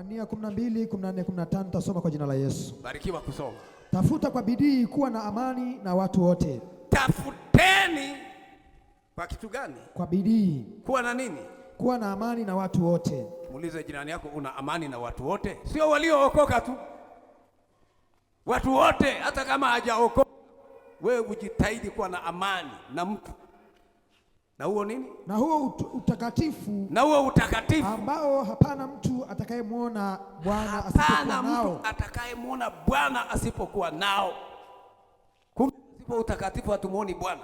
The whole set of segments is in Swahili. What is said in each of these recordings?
Waebrania 12:14-15 tasoma kwa jina la Yesu. Barikiwa kusoma. Tafuta kwa bidii kuwa na amani na watu wote. Tafuteni kwa kitu gani? Kwa bidii. Kuwa na nini? Kuwa na amani na watu wote. Muulize jirani yako, una amani na watu wote? Sio waliookoka tu, watu wote. Hata kama hajaokoka, wewe ujitahidi kuwa na amani na mtu. Na huo nini? Na huo utakatifu. Na huo utakatifu ambao hapana mtu atakayemwona Bwana asipokuwa nao. Hapana mtu atakayemwona Bwana asipokuwa nao. Kumbe sipo utakatifu hatumuoni Bwana.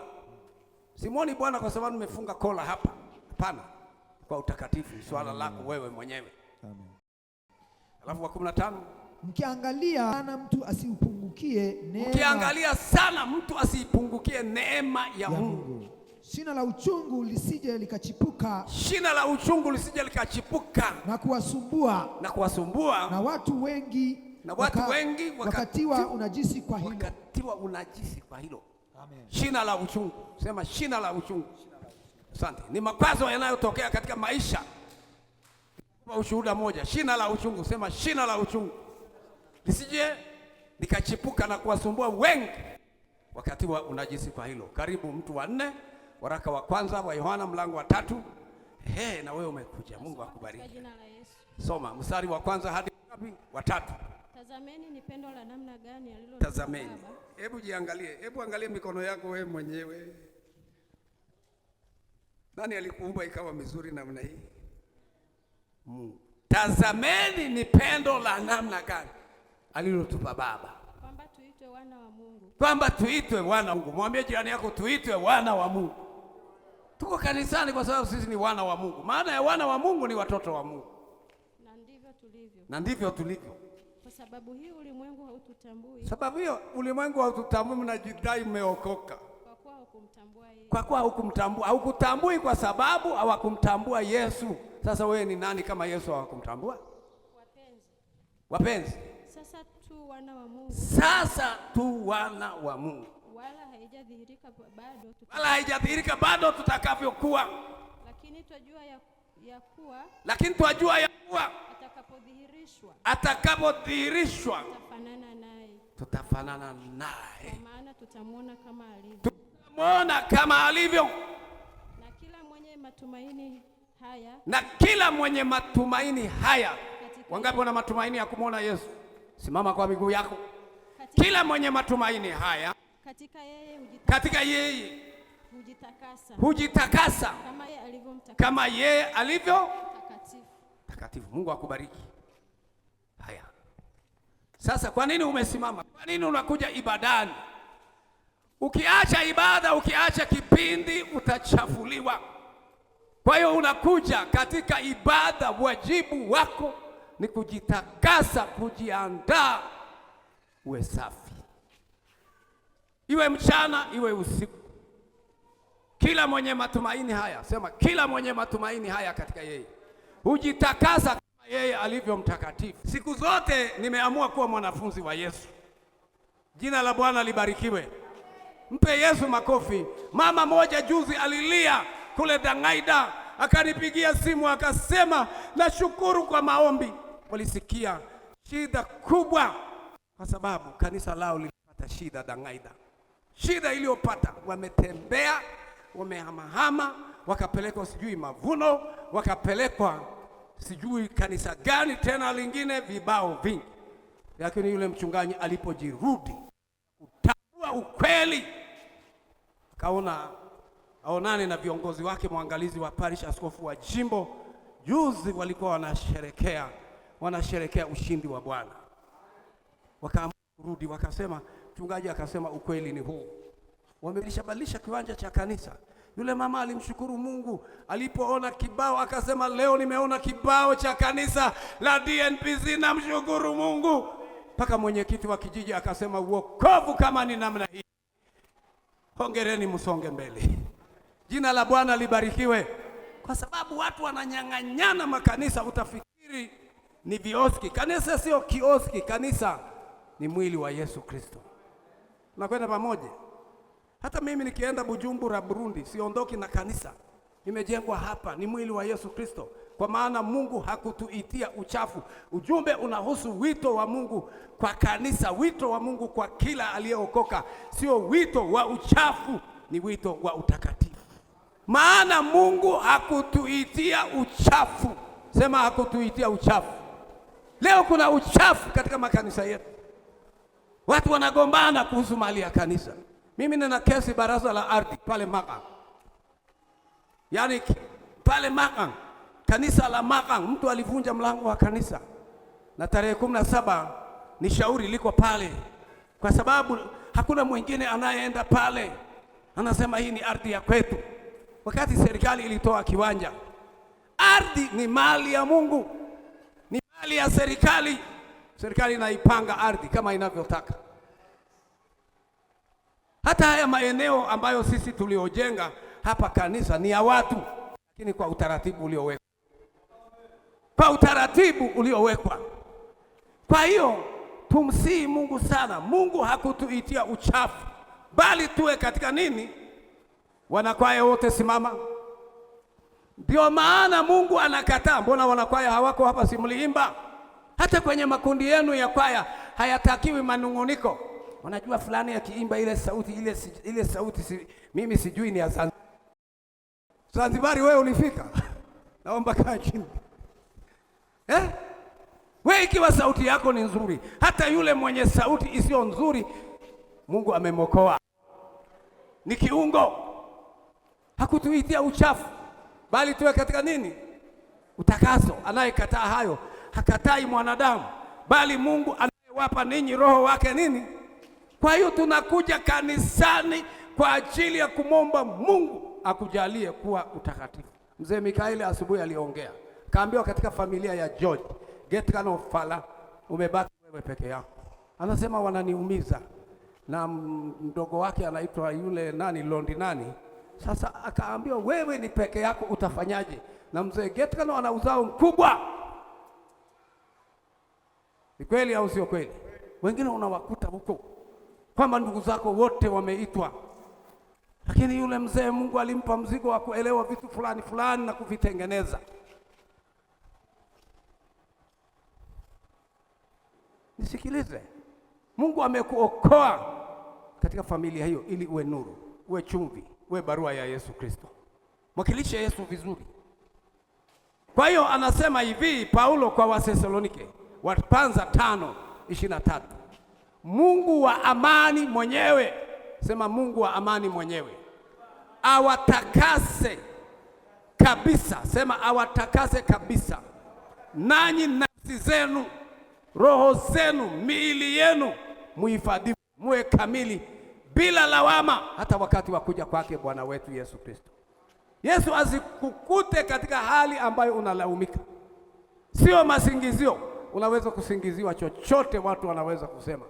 Simuoni Bwana kwa sababu nimefunga kola hapa. Hapana. Kwa utakatifu swala lako wewe mwenyewe. Amen. Alafu wa 15, mkiangalia sana mtu asipungukie neema. Mkiangalia sana mtu asipungukie neema ya Mungu. Shina la uchungu lisije likachipuka. Shina la uchungu lisije likachipuka na kuwasumbua. Na watu wengi wakatiwa unajisi kwa hilo. Wakatiwa unajisi kwa hilo. Amen. Shina la uchungu. Sema shina la uchungu. Asante. Ni makwazo yanayotokea katika maisha. Kwa ushuhuda moja, shina la uchungu. Sema shina la uchungu lisije likachipuka na kuwasumbua wengi wakatiwa unajisi kwa hilo. Karibu mtu wa 4, waraka wa kwanza wa Yohana mlango wa 3. Na wewe umekuja. Mungu akubariki. Jina la Yesu. Soma mstari wa kwanza hadi wa 3. Tazameni ni pendo la namna gani alilo. Tazameni. Hebu jiangalie. Hebu angalia mikono yako wewe mwenyewe. Nani alikuumba ikawa mizuri namna hii? Mungu. Tazameni ni pendo la namna gani alilotupa Baba. Kwamba tuitwe wana wa Mungu. Kwamba tuitwe wana wa Mungu. Mwambie jirani yako tuitwe wana wa Mungu. Tuko kanisani kwa sababu sisi ni wana wa Mungu. Maana ya wana wa Mungu ni watoto wa Mungu. Na ndivyo tulivyo. Kwa sababu hii ulimwengu haututambui. Sababu hiyo ulimwengu haututambui, mnajidai mmeokoka. Kwa kuwa hukumtambua yeye. Kwa kuwa hukumtambua. Haukutambui kwa sababu hawakumtambua Yesu. Sasa wewe ni nani kama Yesu hawakumtambua? Wapenzi. Sasa tu wana wa Mungu. Sasa tu wana wa Mungu. Wala haijadhihirika bado tutakavyokuwa. Lakini twajua ya kuwa atakapodhihirishwa tutafanana naye. Kwa maana tutamwona kama alivyo. Na kila mwenye matumaini haya. Wangapi wana matumaini ya kumwona Yesu? Simama kwa miguu yako. Kila mwenye matumaini haya katika yeye hujitakasa kama yeye alivyo takatifu. Mungu akubariki. Haya. Sasa kwa nini umesimama? Kwa nini unakuja ibadani? Ukiacha ibada, ukiacha kipindi utachafuliwa. Kwa hiyo unakuja katika ibada, wajibu wako ni kujitakasa, kujiandaa uwe safi. Iwe mchana, iwe usiku. Kila mwenye matumaini haya, sema kila mwenye matumaini haya katika yeye hujitakasa kama yeye alivyo mtakatifu. Siku zote nimeamua kuwa mwanafunzi wa Yesu. Jina la Bwana libarikiwe. Mpe Yesu makofi. Mama moja juzi alilia kule Dangaida, akanipigia simu akasema, nashukuru kwa maombi. Walisikia shida kubwa kwa sababu kanisa lao lilipata shida Dangaida. Shida iliyopata, wametembea, wamehamahama, wakapelekwa sijui Mavuno, wakapelekwa sijui kanisa gani tena lingine, vibao vingi. Lakini yule mchungaji alipojirudi kutambua ukweli, kaona aonane na viongozi wake, mwangalizi wa parish, askofu wa jimbo. Juzi walikuwa wanasherekea ushindi wa Bwana. Wakaamua kurudi, wakasema, mchungaji akasema ukweli ni huu. Wamebadilisha kiwanja cha kanisa. Yule mama alimshukuru Mungu alipoona kibao, akasema leo nimeona kibao cha kanisa la DNPC, namshukuru Mungu. Mpaka mwenyekiti wa kijiji akasema uokovu kama ni namna hii, hongereni, msonge mbele. Jina la Bwana libarikiwe. Kwa sababu watu wananyang'anyana makanisa, utafikiri ni vioski. Kanisa sio kioski, kanisa ni mwili wa Yesu Kristo. Nakwenda pamoja. Hata mimi nikienda Bujumbura, Burundi, siondoki na kanisa. Nimejengwa hapa, ni mwili wa Yesu Kristo. kwa maana Mungu hakutuitia uchafu. Ujumbe unahusu wito wa Mungu kwa kanisa, wito wa Mungu kwa kila aliyeokoka, sio wito wa uchafu, ni wito wa utakatifu. Maana Mungu hakutuitia uchafu. Sema hakutuitia uchafu. Leo kuna uchafu katika makanisa yetu. Watu wanagombana kuhusu mali ya kanisa. Mimi nina kesi baraza la ardhi pale Makang. Yaani pale Makang, kanisa la Makang, mtu alivunja mlango wa kanisa. Na tarehe 17 ni shauri liko pale. Kwa sababu hakuna mwingine anayeenda pale. Anasema hii ni ardhi ya kwetu. Wakati serikali ilitoa kiwanja. Ardhi ni mali ya Mungu. Ni mali ya serikali. Serikali inaipanga ardhi kama inavyotaka. Hata haya maeneo ambayo sisi tuliojenga hapa kanisa ni ya watu, lakini kwa utaratibu uliowekwa. Kwa utaratibu uliowekwa. Kwa hiyo tumsihi Mungu sana. Mungu hakutuitia uchafu, bali tuwe katika nini? Wanakwaya wote simama. Ndio maana Mungu anakataa. Mbona wanakwaya hawako hapa? Simuliimba. Hata kwenye makundi yenu ya kwaya hayatakiwi manunguniko. Unajua fulani akiimba ile sauti mimi sijui ni ya Zanzibar. Zanzibari wewe ulifika? Naomba kaa chini. Wewe ikiwa sauti yako ni nzuri, hata yule mwenye sauti isiyo nzuri Mungu amemokoa. Ni kiungo. Hakutuitia uchafu, bali tuwe katika nini? Utakaso. Anayekataa hayo hakatai mwanadamu, bali Mungu anayewapa ninyi roho wake nini? Kwa hiyo tunakuja kanisani kwa ajili ya kumomba Mungu akujalie kuwa utakatifu. Mzee Mikaeli asubuhi aliongea. Kaambiwa katika familia ya George, Getkano Fala, umebaki wewe peke yako. Anasema wananiumiza. Na mdogo wake anaitwa yule Londi nani. Sasa akaambiwa wewe ni peke yako, utafanyaje? Na mzee Getkano ana uzao mkubwa. Ni kweli au sio kweli? Wengine unawakuta huko kwamba ndugu zako wote wameitwa, lakini yule mzee Mungu alimpa mzigo wa kuelewa vitu fulani fulani na kuvitengeneza. Nisikilize. Mungu amekuokoa katika familia hiyo ili uwe nuru, uwe chumvi, uwe barua ya Yesu Kristo. Mwakilishe Yesu vizuri. Kwa hiyo anasema hivi Paulo kwa Wathesalonike, wa kwanza 5:23. Mungu wa amani mwenyewe, sema Mungu wa amani mwenyewe, awatakase kabisa, sema awatakase kabisa, nanyi nafsi zenu, roho zenu, miili yenu muhifadhi, muwe kamili bila lawama, hata wakati wa kuja kwake Bwana wetu Yesu Kristo. Yesu asikukute katika hali ambayo unalaumika. Sio masingizio. Unaweza kusingiziwa chochote watu wanaweza kusema,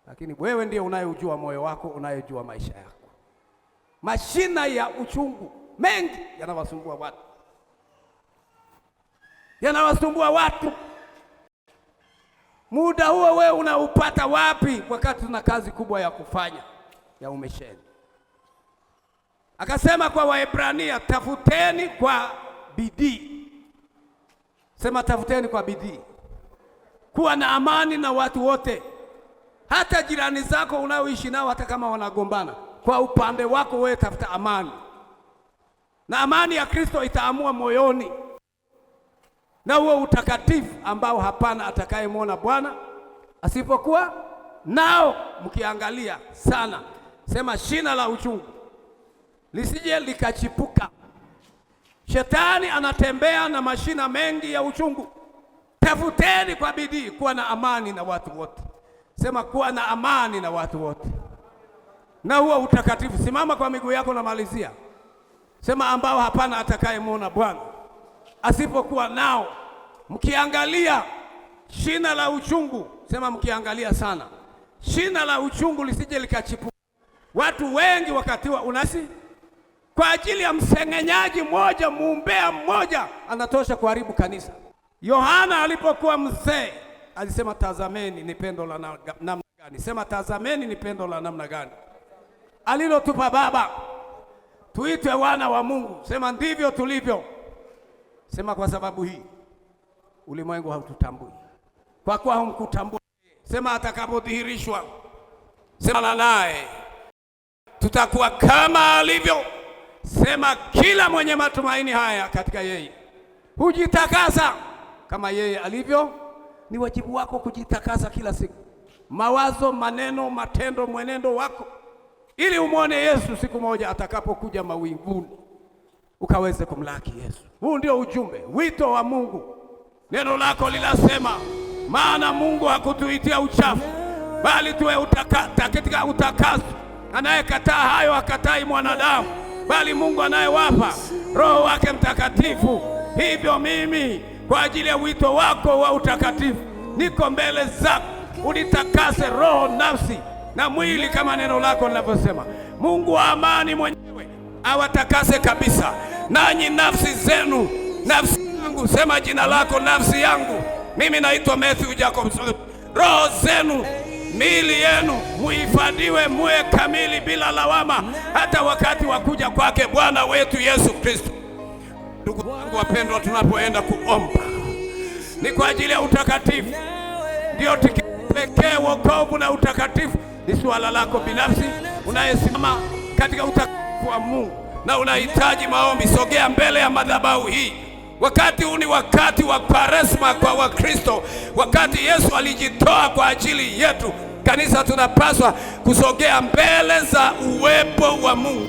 lakini wewe ndiye unayejua moyo wako, unayejua maisha yako. Mashina ya uchungu mengi yanawasumbua watu. Yanawasumbua watu. Muda huo wewe unaupata wapi wakati tuna kazi kubwa ya kufanya ya umisheni? Akasema kwa Waebrania, tafuteni kwa bidii. Sema tafuteni kwa bidii kuwa na amani na watu wote, hata jirani zako unaoishi nao, hata kama wanagombana. Kwa upande wako wewe tafuta amani, na amani ya Kristo itaamua moyoni, na huo utakatifu ambao hapana atakayemwona Bwana asipokuwa nao. Mkiangalia sana, sema shina la uchungu lisije likachipuka. Shetani anatembea na mashina mengi ya uchungu. Tafuteni kwa bidii kuwa na amani na watu wote. Sema kuwa na amani na watu wote, na huo utakatifu. Simama kwa miguu yako na malizia. Sema ambao hapana atakayemwona Bwana asipokuwa nao. Mkiangalia shina la uchungu, sema mkiangalia sana shina la uchungu lisije likachipuka. Watu wengi wakatiwa unasi kwa ajili ya msengenyaji mmoja, muumbea mmoja anatosha kuharibu kanisa. Yohana alipokuwa mzee alisema tazameni ni pendo la namna gani. Sema tazameni ni pendo la namna gani alilotupa Baba. tuitwe wana wa Mungu. Sema ndivyo tulivyo. Sema kwa sababu hii ulimwengu haututambui, kwa kuwa humkutambua. Sema atakapodhihirishwa, sema naye tutakuwa kama alivyo. Sema kila mwenye matumaini haya katika yeye hujitakasa kama yeye alivyo. Ni wajibu wako kujitakasa kila siku, mawazo, maneno, matendo, mwenendo wako, ili umwone Yesu siku moja atakapokuja mawinguni, ukaweze kumlaki Yesu. Huu ndio ujumbe, wito wa Mungu. Neno lako linasema, maana Mungu hakutuitia uchafu, bali tuwe katika utakaso. Anayekataa hayo hakatai mwanadamu, bali Mungu anayewapa Roho wake Mtakatifu. Hivyo mimi kwa ajili ya wito wako wa utakatifu niko mbele zako, unitakase roho, nafsi na mwili, kama neno lako linavyosema. Mungu wa amani mwenyewe awatakase kabisa, nanyi nafsi zenu. Nafsi yangu, sema jina lako, nafsi yangu. Mimi naitwa Matthew Jacob. Roho zenu, miili yenu muhifadhiwe, muwe kamili bila lawama, hata wakati wa kuja kwake Bwana wetu Yesu Kristo. Ndugu zangu wapendwa, tunapoenda kuomba ni kwa ajili ya utakatifu. Ndio pekee wokovu na utakatifu ni suala lako binafsi. Unayesimama katika utakatifu wa Mungu na unahitaji maombi, sogea mbele ya madhabahu hii. Wakati huu ni wakati wa Kwaresma kwa Wakristo, wakati Yesu alijitoa kwa ajili yetu. Kanisa tunapaswa kusogea mbele za uwepo wa Mungu.